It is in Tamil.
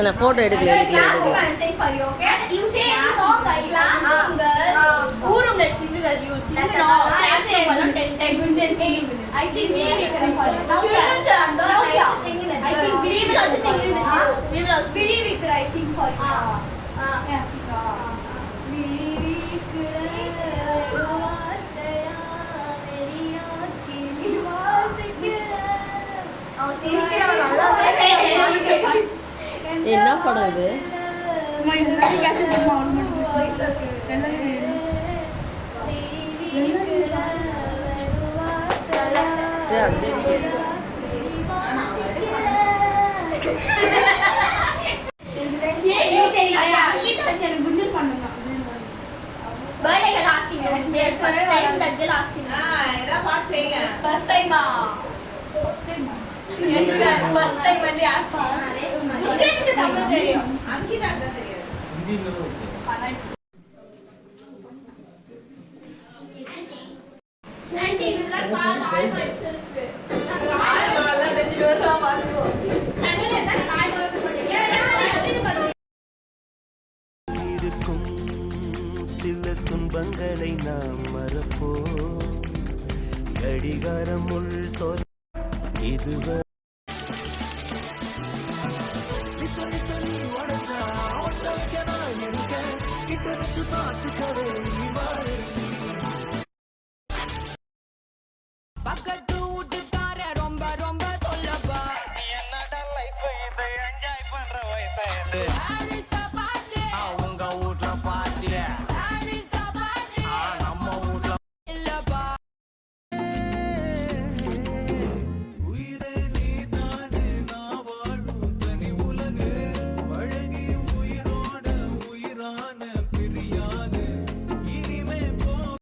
நான் போட்டோ எடுக்கல sing for you, okay? You say any song, class singers. Oorum let's sing the you sing. No, I say 10 times. I sing Believe for you. Now sing it. I sing Believe. We will also sing it with you. We will also Believe it. I sing for you. Yeah. என்ன படம் இது? First time yes, first time only ask. எனக்கு தமிழ் தெரியும். அங்கிதா தான் தெரியாது. ஹிந்தில ஓகே. ஆன்டி இதுல பால் ஆல் வச்சிருக்கு. ஆல்ல தெரிஞ்சு வரா பாத்துக்கோ. தமிழ்ல தான் ஆல் வச்சிருக்கு. சில துன்பங்களை நாம் மறப்போம். கடிகாரம் உள் தோல் இதுவரை கிட்ட வச்சு பார்த்துக்கவே